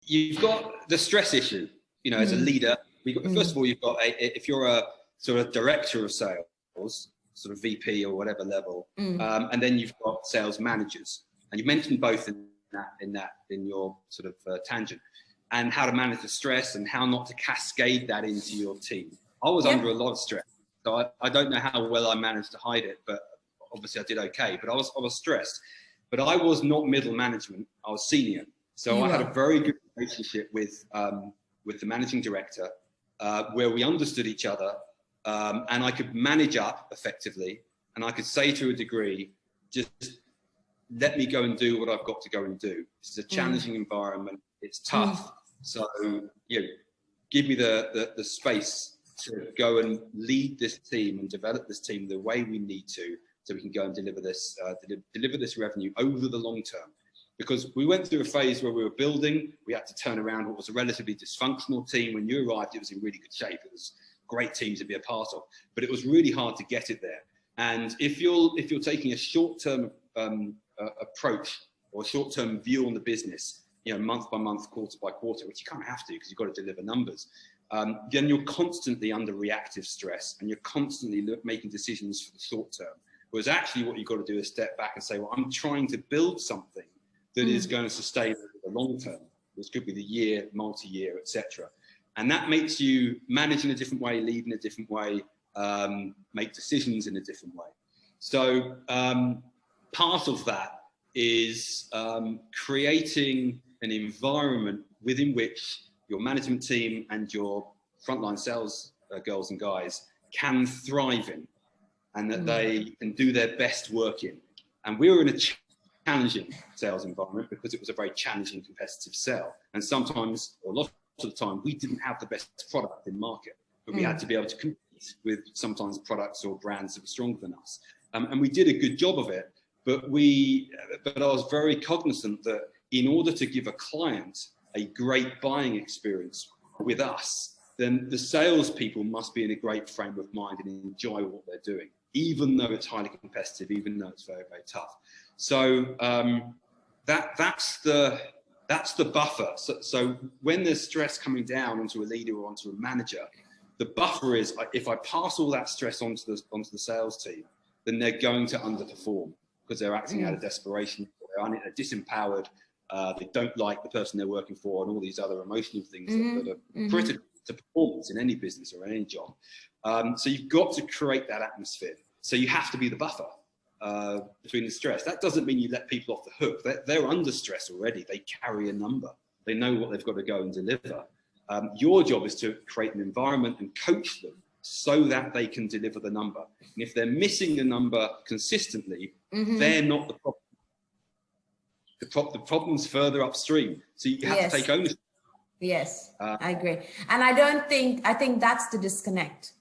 you've got the stress issue, you know, as a leader. First of all, you've got if you're a sort of director of sales, sort of VP or whatever level, and then you've got sales managers, and you mentioned both in your sort of tangent, and how to manage the stress and how not to cascade that into your team. I was under a lot of stress, so I don't know how well I managed to hide it, but obviously I did okay. But I was stressed, but I was not middle management. I was senior, so I had a very good relationship with the managing director, where we understood each other, and I could manage up effectively, and I could say to a degree, just let me go and do what I've got to go and do. This is a challenging environment. It's tough. So, you know, give me the space to go and lead this team and develop this team the way we need to, so we can go and deliver this revenue over the long term. Because we went through a phase where we were building, we had to turn around what was a relatively dysfunctional team. When you arrived, it was in really good shape. It was a great team to be a part of, but it was really hard to get it there. And if you're taking a short-term approach or a short-term view on the business, you know, month by month, quarter by quarter, which you kind of have to because you've got to deliver numbers, then you're constantly under reactive stress and you're constantly making decisions for the short term. Whereas actually what you've got to do is step back and say, well, I'm trying to build something that is going to sustain over the long term. This could be the year, multi-year, etc. And that makes you manage in a different way, lead in a different way, make decisions in a different way. So part of that is creating an environment within which your management team and your frontline sales girls and guys can thrive in, and that they can do their best work in. And we were in a challenging sales environment because it was a very challenging, competitive sell. And sometimes, or a lot of the time, we didn't have the best product in market, but we had to be able to compete with sometimes products or brands that were stronger than us. And we did a good job of it, but I was very cognizant that in order to give a client a great buying experience with us, then the salespeople must be in a great frame of mind and enjoy what they're doing, even though it's highly competitive, even though it's very, very tough. So that's the buffer. So when there's stress coming down onto a leader or onto a manager, the buffer is, if I pass all that stress onto the sales team, then they're going to underperform because they're acting out of desperation, they're disempowered, they don't like the person they're working for, and all these other emotional things that are critical to performance in any business or any job. So you've got to create that atmosphere. So you have to be the buffer between the stress. That doesn't mean you let people off the hook. They're under stress already. They carry a number. They know what they've got to go and deliver. Your job is to create an environment and coach them so that they can deliver the number. And if they're missing the number consistently, they're not the problem. The problem's further upstream. So you have to take ownership. Yes, I agree. And I think that's the disconnect,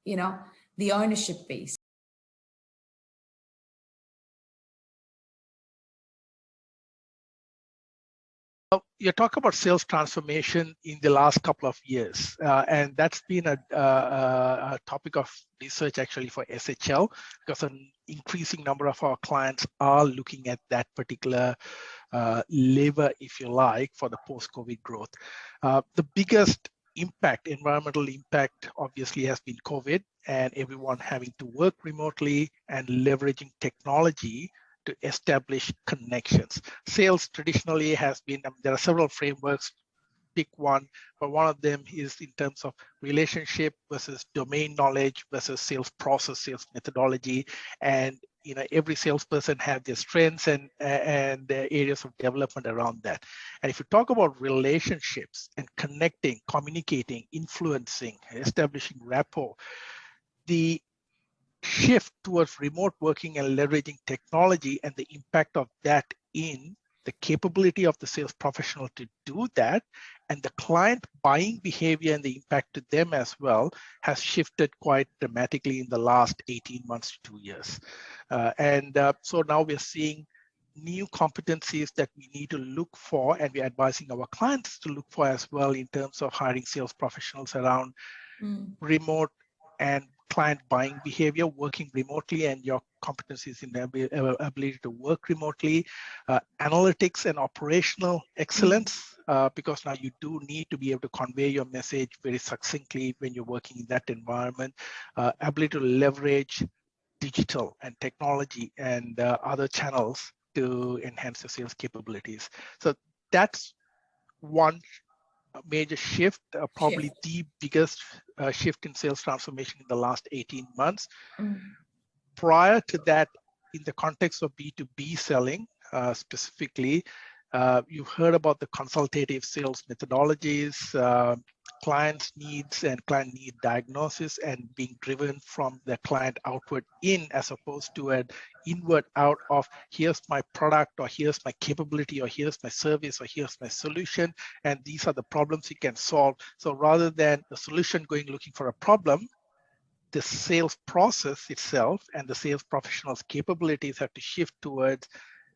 you know, the ownership piece. You talk about sales transformation in the last couple of years, and that's been a topic of research actually for SHL, because an increasing number of our clients are looking at that particular lever, if you like, for the post-COVID growth. The biggest impact, environmental impact, obviously has been COVID and everyone having to work remotely and leveraging technology to establish connections. Sales traditionally has been, there are several frameworks, pick one, but one of them is in terms of relationship versus domain knowledge versus sales process, sales methodology. And you know, every salesperson have their strengths and their areas of development around that. And if you talk about relationships and connecting, communicating, influencing, establishing rapport, the shift towards remote working and leveraging technology and the impact of that in the capability of the sales professional to do that, and the client buying behavior and the impact to them as well has shifted quite dramatically in the last 18 months to 2 years. So now we're seeing new competencies that we need to look for, and we're advising our clients to look for as well in terms of hiring sales professionals around remote and client buying behavior, working remotely, and your competencies in the ability to work remotely, analytics and operational excellence, because now you do need to be able to convey your message very succinctly when you're working in that environment. Ability to leverage digital and technology and other channels to enhance your sales capabilities. So that's one major shift, probably the biggest shift in sales transformation in the last 18 months. Prior to that, in the context of B2B selling, specifically, you've heard about the consultative sales methodologies, client's needs and client need diagnosis, and being driven from the client outward in, as opposed to an inward out of here's my product, or here's my capability, or here's my service, or here's my solution, and these are the problems you can solve. So rather than the solution going looking for a problem, the sales process itself and the sales professionals' capabilities have to shift towards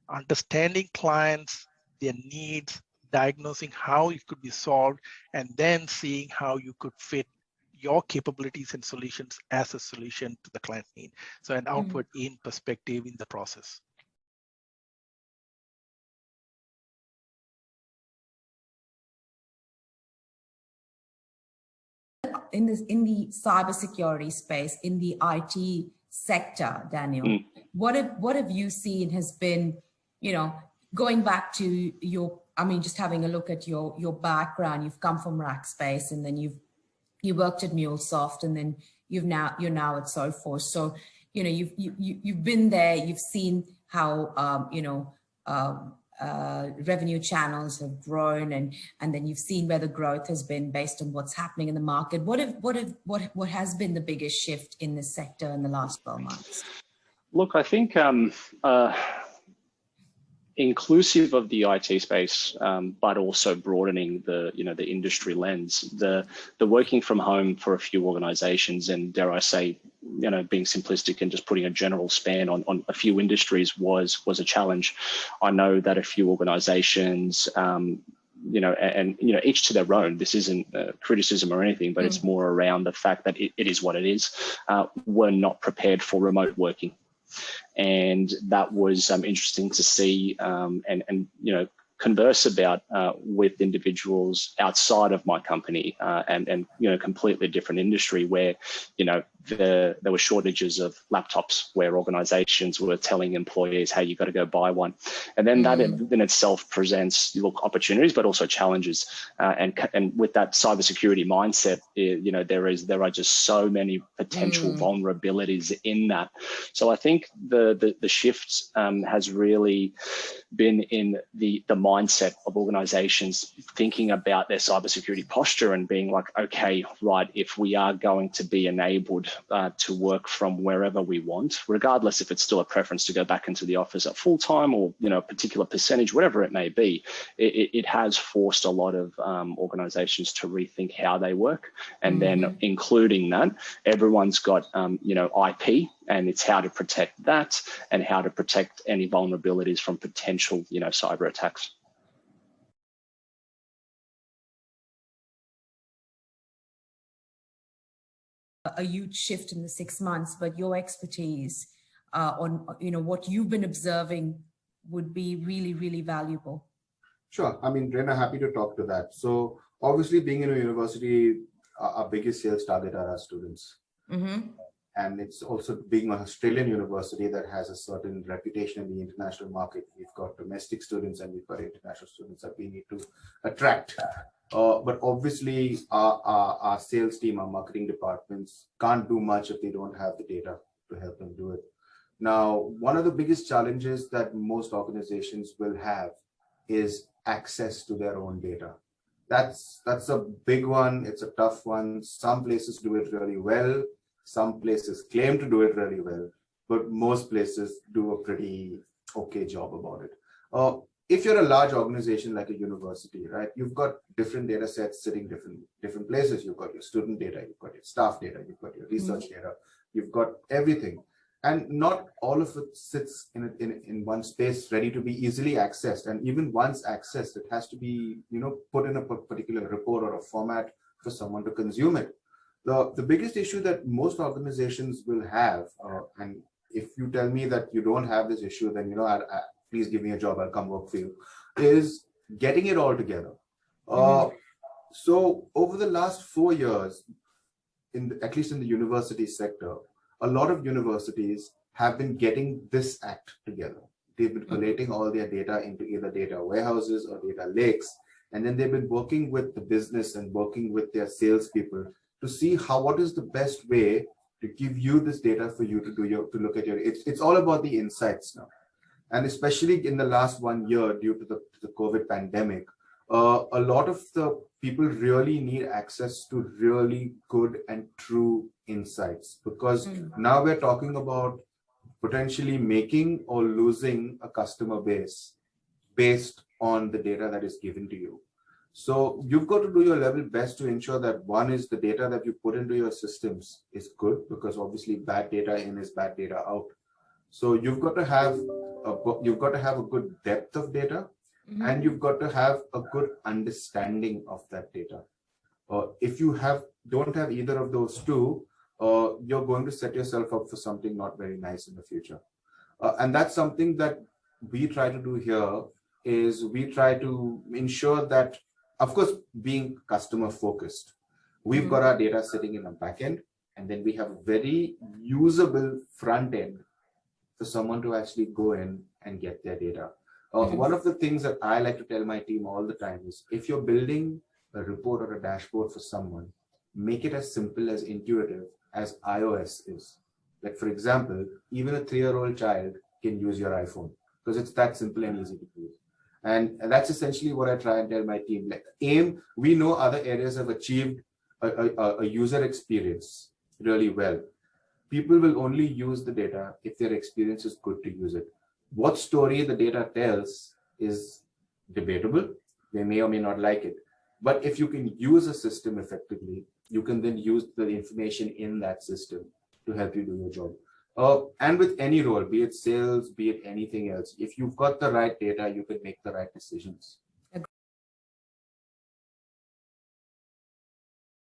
understanding clients, their needs, diagnosing how it could be solved, and then seeing how you could fit your capabilities and solutions as a solution to the client need. So an outward in perspective in the process. In the cybersecurity space, in the IT sector, Daniel, what have you seen has been, going back to your, just having a look at your background. You've come from Rackspace, and then you worked at MuleSoft, and then you're now at Sophos. So you've been there. You've seen how revenue channels have grown, and then you've seen where the growth has been based on what's happening in the market. What has been the biggest shift in this sector in the last 12 months? Look, I think inclusive of the IT space, but also broadening the industry lens, the working from home for a few organizations, and dare I say, being simplistic and just putting a general span on a few industries was a challenge. I know that a few organizations, each to their own, this isn't criticism or anything, but it's more around the fact that it is what it is, were not prepared for remote working. And that was interesting to see and converse about with individuals outside of my company and completely different industry where there were shortages of laptops, where organizations were telling employees, hey, you got to go buy one. And then that in itself presents opportunities, but also challenges. And with that cybersecurity mindset, there are just so many potential vulnerabilities in that. So I think the shift has really been in the mindset of organizations thinking about their cybersecurity posture and being like, okay, right, if we are going to be enabled to work from wherever we want, regardless if it's still a preference to go back into the office at full time or a particular percentage, whatever it may be, it has forced a lot of organizations to rethink how they work. And then including that, everyone's got IP, and it's how to protect that and how to protect any vulnerabilities from potential cyber attacks. A huge shift in the 6 months, but your expertise on what you've been observing would be really, really valuable. Sure. Rena, happy to talk to that. So obviously, being in a university, our biggest sales target are our students. And it's also being an Australian university that has a certain reputation in the international market. We've got domestic students and we've got international students that we need to attract. But obviously, our sales team, our marketing departments can't do much if they don't have the data to help them do it. Now, one of the biggest challenges that most organizations will have is access to their own data. That's a big one. It's a tough one. Some places do it really well. Some places claim to do it really well, but most places do a pretty okay job about it. If you're a large organization like a university, right, you've got different data sets sitting different places. You've got your student data, you've got your staff data, you've got your research data, you've got everything. And not all of it sits in one space ready to be easily accessed. And even once accessed, it has to be put in a particular report or a format for someone to consume it. The biggest issue that most organizations will have, and if you tell me that you don't have this issue, then please give me a job, I'll come work for you, is getting it all together. So over the last 4 years, at least in the university sector, a lot of universities have been getting this act together. They've been collating all their data into either data warehouses or data lakes, and then they've been working with the business and working with their salespeople to see what is the best way to give you this data for you to look at your. It's all about the insights now, and especially in the last 1 year due to the COVID pandemic, a lot of the people really need access to really good and true insights, because now we're talking about potentially making or losing a customer base based on the data that is given to you. So you've got to do your level best to ensure that one is the data that you put into your systems is good, because obviously bad data in is bad data out. So you've got to have a good depth of data, and you've got to have a good understanding of that data. If you don't have either of those two, you're going to set yourself up for something not very nice in the future. And that's something that we try to do here, is we try to ensure that, of course, being customer focused, we've got our data sitting in a backend, and then we have a very usable front end for someone to actually go in and get their data. One of the things that I like to tell my team all the time is, if you're building a report or a dashboard for someone, make it as simple, as intuitive as iOS is. Like, for example, even a 3-year-old child can use your iPhone, because it's that simple and easy to use. And that's essentially what I try and tell my team. Like, we know other areas have achieved a user experience really well. People will only use the data if their experience is good to use it. What story the data tells is debatable. They may or may not like it. But if you can use a system effectively, you can then use the information in that system to help you do your job. And with any role, be it sales, be it anything else, if you've got the right data, you can make the right decisions.